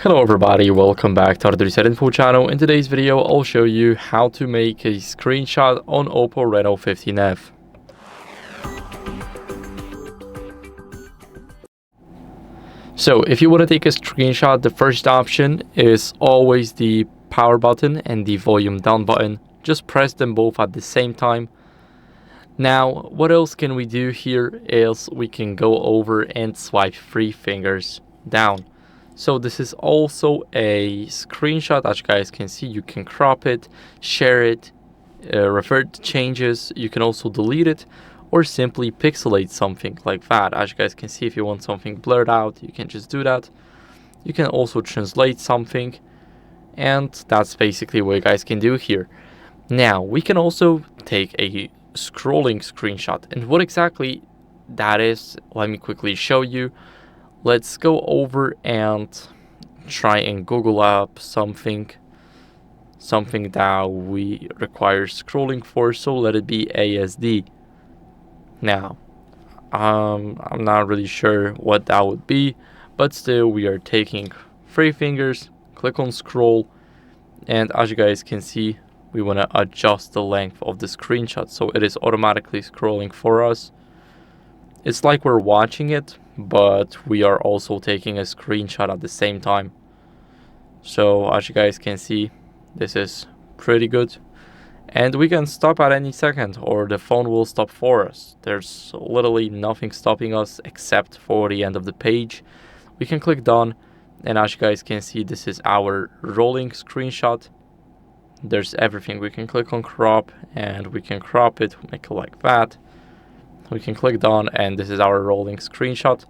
Hello everybody, welcome back to HardReset.Info channel. In today's video, I'll show you how to make a screenshot on OPPO Reno 15F. So if you want to take a screenshot, the first option is always the power button and the volume down button. Just press them both at the same time. Now, what else can we do here is we can go over and swipe 3 fingers down. So this is also a screenshot. As you guys can see, you can crop it, share it, refer to changes. You can also delete it or simply pixelate something like that. As you guys can see, if you want something blurred out, you can just do that. You can also translate something, and that's basically what you guys can do here. Now, we can also take a scrolling screenshot, and what exactly that is, let me quickly show you. Let's go over and try and Google up something that we require scrolling for. So let it be ASD. Now, I'm not really sure what that would be, but still we are taking 3 fingers, click on scroll, and as you guys can see, we want to adjust the length of the screenshot so it is automatically scrolling for us. It's like we're watching it, but we are also taking a screenshot at the same time. So as you guys can see, this is pretty good. And we can stop at any second, or the phone will stop for us. There's literally nothing stopping us except for the end of the page. We can click done, and as you guys can see, this is our rolling screenshot. There's everything. We can click on crop, and we can crop it, make it like that. We can click done, and this is our rolling screenshot.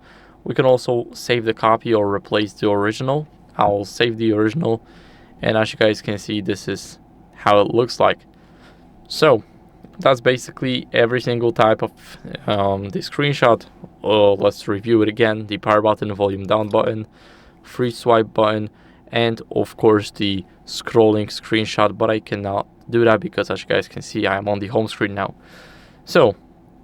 We can also save the copy or replace the original. I'll save the original, and as you guys can see, this is how it looks like. So that's basically every single type of the screenshot. Let's review it again: the power button, volume down button, free swipe button, and of course the scrolling screenshot. But I cannot do that because, as you guys can see, I am on the home screen now. So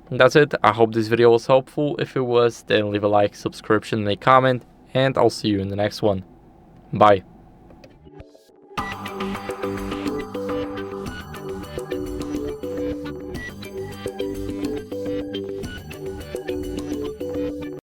that's it. I hope this video was helpful. If it was, then leave a like, subscription, and a comment, and I'll see you in the next one. Bye.